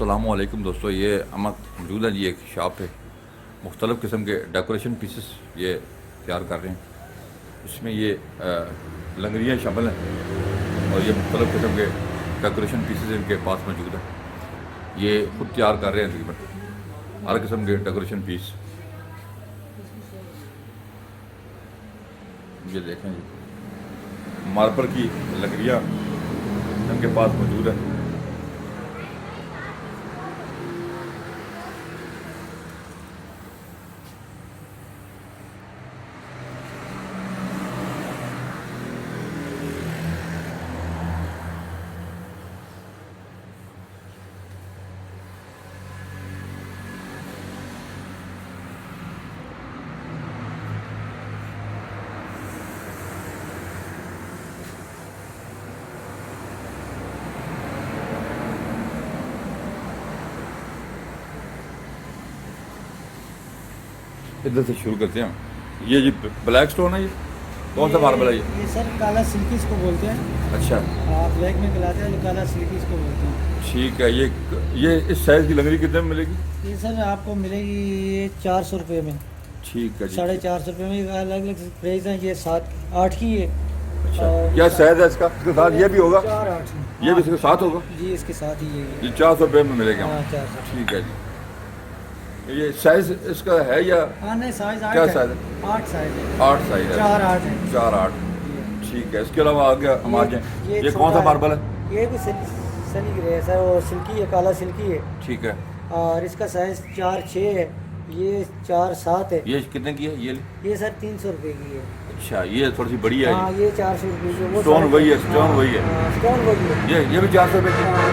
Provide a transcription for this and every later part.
अस्सलामुअलैकुम दोस्तों, ये हम मौजूद है जी एक शॉप पे। मुख्तलिफ़ किस्म के डेकोरेशन पीसेस ये तैयार कर रहे हैं। इसमें ये लंगरियाँ शामिल हैं और ये मुख्तलिफ़ किस्म के डेकोरेशन पीसेस इनके पास मौजूद है। ये खुद तैयार कर रहे हैं तकरीबन हर किस्म के डेकोरेशन पीस। ये देखें जी, मार्बल की लकड़ियाँ इनके पास मौजूद है। इधर से शुरू करते हैं। ये जी ब्लैक स्टोन है, ये कौन सा मार्बल है ये सर काला सिल्की इसको बोलते हैं। अच्छा, आप ब्लैक में खिलाते हैं, काला सिल्की इसको बोलते हैं। ठीक है। ये इस साइज़ की लकड़ी कितने में मिलेगी? ये सर आपको मिलेगी ये 400 रुपये में। ठीक है जी। 450 रुपये में अलग अलग प्राइस हैं। ये 7-8 की है। अच्छा, क्या साइज़ है इसका? इसके साथ ये भी होगा? 4-8 ये भी इसके साथ होगा? जी, इसके साथ ही है। ये 400 रुपये में मिलेगा। हाँ, 400। ठीक है जी। ये साइज़ इसका है या हाँ नहीं, साइज 8 क्या है। साइज़ है? 8 साइज है। 8 साइज़ है। 4-8 है। 4-8। ठीक है। इसके अलावा आगे हम आ जाएँ, ये कौन छोटा सा मार्बल है? ये भी सनी ग्रे है सर, वो सिल्की है, काला सिल्की है। ठीक है। और इसका साइज 4-6 है। ये 4-7 है। ये कितने की है? ये सर 300 रुपये की है। अच्छा, ये थोड़ी सी बड़ी है। हाँ, ये 400 रुपये की है। वो स्टोन साइज वही है, स्टोन वही है। हाँ, स्टोन वही है। ये भी 400 रुपये की? हाँ,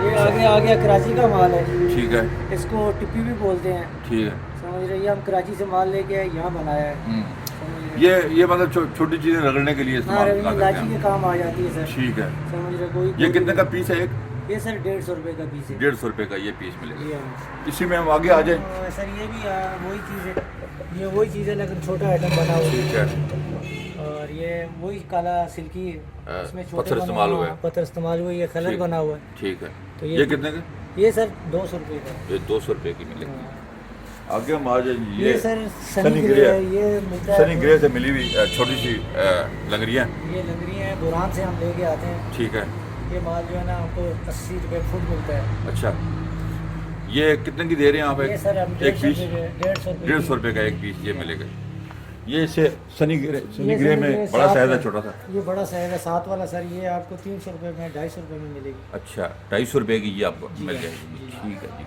ये आगे आ गया कराची का माल है। ठीक है। इसको टिप्पी भी बोलते हैं। ठीक है। समझ रहे हैं, हम कराची से माल लेके यहाँ बनाया है। समझ रहे हैं? ये मतलब छोटी चीजें रगड़ने के लिए हाँ, इस्तेमाल कर इलायची सकते के हैं। काम आ जाती है सर। ठीक है। समझ रहे कोई ये कितने का पीस है एक? ये सर 150 रुपये का पीस है। 150 रुपये का ये पीस मिलेगा। ये हाँ। इसी में हम आगे आ जाए। सर ये भी वही चीज़ है। ये वही चीज़ है लेकिन छोटा आइटम बना हुआ ठीक है। है। और ये वही काला सिल्की है। इसमें छोटे पत्थर इस्तेमाल हुआ है। पत्थर इस्तेमाल हुआ है। ये कलर ठीक। बना हुआ है। ठीक है। तो ये कितने का? ये सर 200 रुपये का। ये 200 रुपये की मिलेगी। हाँ। आगे हम आ जाए। ये सर सनी ग्रे ग्रे है। है। ये मिलता है सनी ग्रे से मिली हुई छोटी सी लंगरियाँ। ये लंगरियाँ हैं, बुरान से हम लेके आते हैं। ठीक है। ये माल जो है ना हमको 80 रुपये फुट मिलता है। अच्छा, ये कितने की दे रहे हैं आप? ये सर हम एक पीस 150 150 रुपये का एक पीस ये मिलेगा। ये इसे सनी ग्रे ये में सनी बड़ा ग्रे साइज है, 7 छोटा सा। ये बड़ा साइज है 7 वाला सर। ये आपको 300 रुपये में 250 रुपये में मिलेगी। अच्छा, 250 रुपये की ये आपको जी मिल हाँ, जाएगी। जी। ठीक है जी।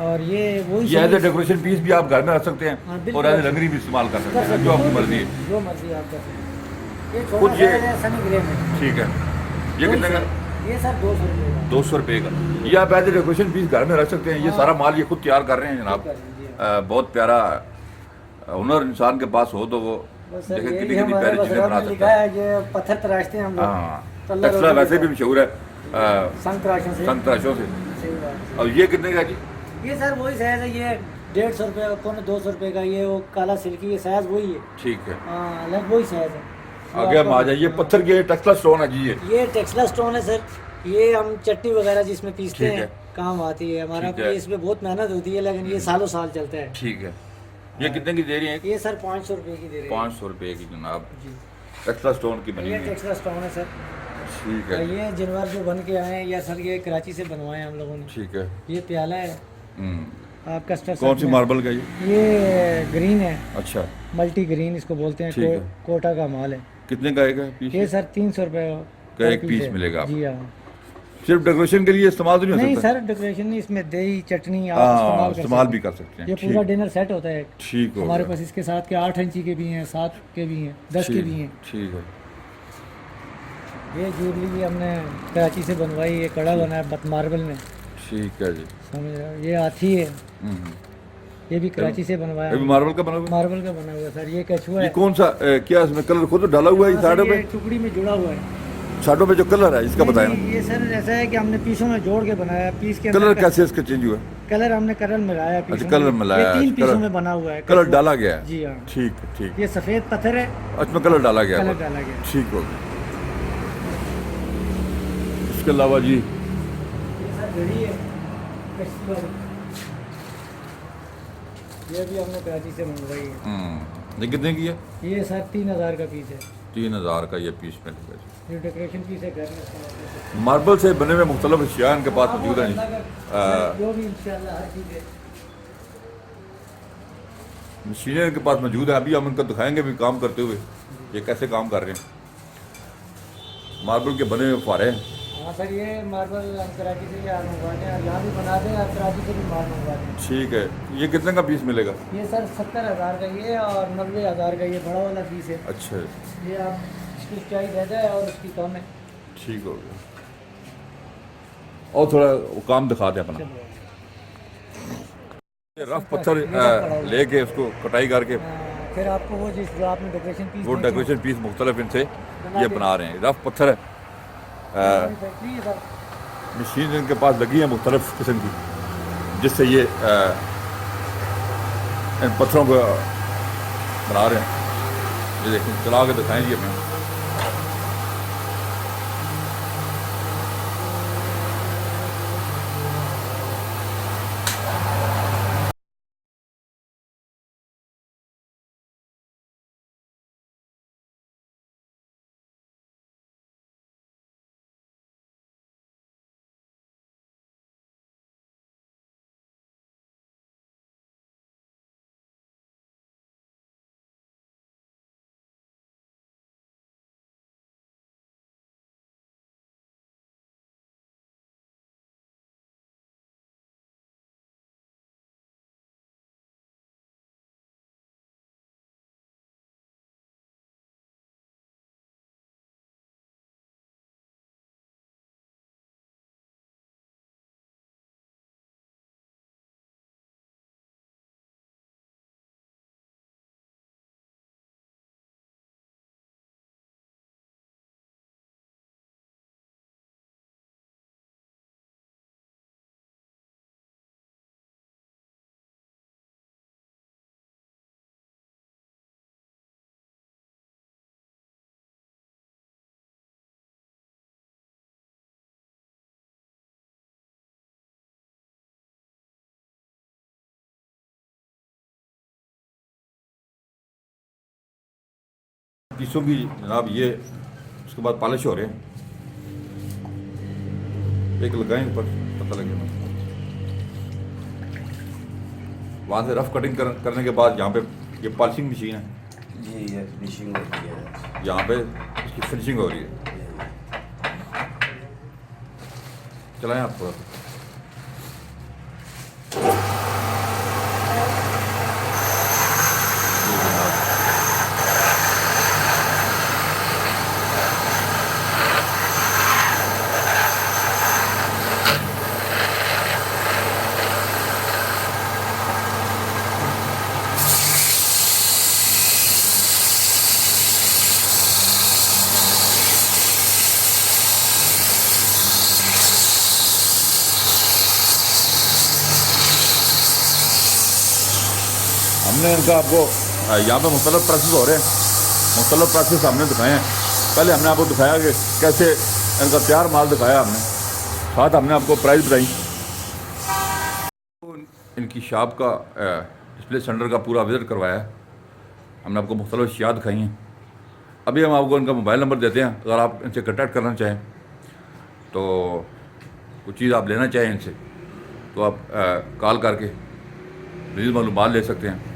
और ये वही ये एज ए डेकोरेशन पीस भी आप घर में रख सकते हाँ, हैं बिल्कुल। और एज ए लंगरी भी इस्तेमाल कर सकते हैं, जो आपकी मर्जी है। जो मर्जी आप कर सकते हैं। ये खुद छोटा ये- साइज है सनी ग्रे में। ठीक है। ये कितने का? ये सर 200 रुपये का। 200 रुपये का। ये आप एज ए डेकोरेशन पीस घर में रख सकते हैं। ये हाँ। सारा माल ये खुद तैयार कर रहे हैं जनाब। जी। बहुत प्यारा हुनर इंसान के पास हो तो वो बस सर देखे ये कितनी भी कितनी हमारे प्यारी चीज़ें बसरा बना में सकता लिखा है। है। ये पत्थर तराशते हैं हम लोग। हाँ, तल्ला टेक्सला रोटी वैसे का। भी मशहूर है संग तराशों से। संतराशों से। सही बात और ये कितने का जी? है। ये सर वही साइज है। ये 150 रुपये का, 200 रुपये का। ये वो काला सिल्की ये साइज वही है। ठीक है। हाँ, अलग वही साइज है। आगे हम आ जाए। ये पत्थर के टेक्सला स्टोन है जी। ये टेक्सला स्टोन है सर। ये हम चट्टी वगैरह जिसमें पीसते ठीक हैं है। काम आती है हमारा। ठीक है। इसमें बहुत मेहनत होती है लेकिन ये सालों साल चलता है। ठीक है। ये कितने की दे रही है? ये सर 500 रुपये की दे रहे हैं। 500 रुपये की जनाब जी। टेक्सला स्टोन की बनी ये हुई है। टेक्सला स्टोन है सर। ठीक है। ये जानवर जो बन के आए हैं या सर ये कराची से बनवाए हैं हम लोगों ने। ठीक है। ये प्याला है हम्म। आपका स्टर कौन सी मार्बल का ये? ये ग्रीन है, अच्छा, मल्टी ग्रीन इसको बोलते हैं। ठीक है। कोटा का माल है। कितने का आएगा पीस? ये सर 300 रुपये का एक पीस है। मिलेगा आपको। जी हाँ। सिर्फ डेकोरेशन के लिए इस्तेमाल तो नहीं हो नहीं सकता? सर, डेकोरेशन नहीं, इसमें दही चटनी आप हाँ, इस्तेमाल इस्तेमाल कर भी सकते कर सकते हैं। हैं। ये पूरा डिनर सेट होता है। ठीक हो हमारे गया। पास इसके साथ के 8 इंची के भी हैं, 7 के भी हैं, 10 के ठीक- भी हैं। ठीक है। ये ज्वेलरी भी हमने कराची से बनवाई। ये कड़ा बना है मार्बल में। ठीक है जी। समझ रहे हो? ये हाथी है। हम्म। ये भी कराची से बनवाया ये भी मार्बल का बना हुआ है? मार्बल का बना हुआ है सर। ये कछुआ ये है। कौन सा क्या इसमें कलर खुद डाला हुआ है? हाँ, सर, साइडों ये पे टुकड़ी में जुड़ा हुआ है। साइडों पे जो कलर है इसका बताया ना। ये सर ऐसा है कि हमने पीसों में जोड़ के बनाया। पीस के कलर अंदर कैसे इसका चेंज हुआ? कलर हमने कलर मिलाया। पीसों अच्छा, कलर में। मिलाया ये है, 3 पीसों कलर- में बना हुआ है। कलर कछुआ। डाला गया है। जी हाँ। ठीक है, ठीक। ये सफ़ेद पत्थर है, इसमें कलर डाला गया है। कलर डाला गया है। ठीक हो गया। इसके अलावा जी ये सर घड़ी है कश्ती वाली, ये भी हमने कराची से मंगवाई है। ये कितने की है? ये सर 3000 का पीस है। 3000 का ये पीस मिलेगा जी। ये डेकोरेशन पीस है घर में। मार्बल से बने हुए मुख्तलिफ अशिया इनके पास मौजूद हैं जी। जो भी इंशाल्लाह हर चीज़ है। मशीनें इनके पास मौजूद है, अभी हम इनको दिखाएंगे भी काम करते हुए ये कैसे काम कर रहे हैं। मार्बल के बने हुए फारे हैं। हाँ सर, ये मार्बल हम कराची से यहाँ मंगवाते हैं, यहाँ भी बनाते हैं, और कराची से भी माल मंगवाते हैं। ठीक है, ये कितने का पीस मिलेगा? ये सर 70,000 का ये और 90,000 का ये बड़ा वाला पीस है। अच्छा, ये आप इसकी ऊंचाई ज़्यादा है और उसकी कम है। ठीक हो गया। और थोड़ा वो काम दिखा दें अपना। चलो। ये रफ पत्थर लेके उसको कटाई करके फिर आपको वो जो आपने डेकोरेशन पीस वो डेकोरेशन पीस मुख्तलिफ इनसे ये बना रहे हैं। रफ पत्थर है, फैक्ट्री है सर। मशीन इनके पास लगी है मुख्तलिफ किस्म की, जिससे ये इन पत्थरों को बना रहे हैं। ये देखें, चला के दिखाएं जी हमें। पीसों की जनाब ये उसके बाद पॉलिश हो रहे हैं। एक लगाएं ऊपर, पता लगेगा। वहाँ से रफ कटिंग करने के बाद यहाँ पे ये पॉलिशिंग मशीन है जी, ये फिनिशिंग होती है। यहाँ पे इसकी फिनिशिंग हो रही है। चलाएं आप थोड़ा। हमने इनका आपको यहाँ पे मुख्तलिफ प्रोसेस हो रहे हैं, मुख्तलिफ प्रोसेस हमने दिखाए हैं। पहले हमने आपको दिखाया कि कैसे इनका तैयार माल दिखाया हमने, साथ हमने आपको प्राइस बताई। इनकी शॉप का डिस्प्ले सेंटर का पूरा विज़िट करवाया है, हमने आपको मुख्तलिफ अशिया दिखाई हैं। अभी हम आपको इनका मोबाइल नंबर देते हैं, अगर आप इनसे कॉन्टैक्ट करना चाहें तो कुछ चीज़ आप लेना चाहें इनसे तो आप कॉल करके मज़ीद मालूमात ले सकते हैं।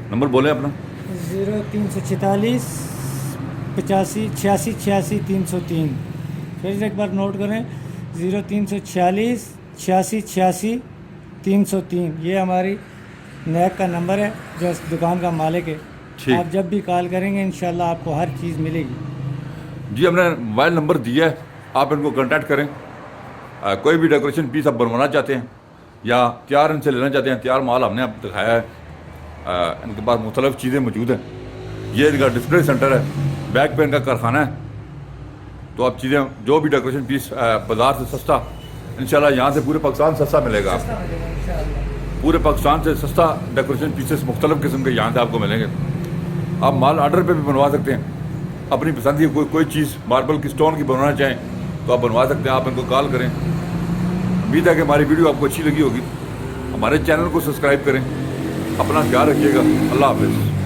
नंबर बोलें अपना। 0346 85 86 86 303। फिर से एक बार नोट करें, 0346 86 86 303। ये हमारी नैक का नंबर है, जो इस दुकान का मालिक है। ठीक। आप जब भी कॉल करेंगे इंशाल्लाह आपको हर चीज़ मिलेगी। जी, हमने मोबाइल नंबर दिया है, आप इनको कांटेक्ट करें। कोई भी डेकोरेशन पीस आप बनवाना चाहते हैं या तैयार इनसे लेना चाहते हैं, तैयार माल हमने आप दिखाया है। इनके पास मुख्तलिफ चीज़ें मौजूद हैं। ये इनका डिस्प्ले सेंटर है, बैक पे इनका कारखाना है। तो आप चीज़ें जो भी डेकोरेशन पीस बाज़ार से सस्ता, इंशाल्लाह यहाँ से पूरे पाकिस्तान सस्ता मिलेगा आपको। पूरे पाकिस्तान से सस्ता डेकोरेशन पीसेस मुख्तलिफ किस्म के यहाँ से आपको मिलेंगे। आप माल आर्डर पे भी बनवा सकते हैं, अपनी पसंद की कोई चीज़ मार्बल की, स्टोन की बनवाना चाहें तो आप बनवा सकते हैं। आप इनको कॉल करें, उम्मीद है कि हमारी वीडियो आपको अच्छी लगी होगी। हमारे चैनल को सब्सक्राइब करें। अपना ख्याल रखिएगा। अल्लाह हाफिज़।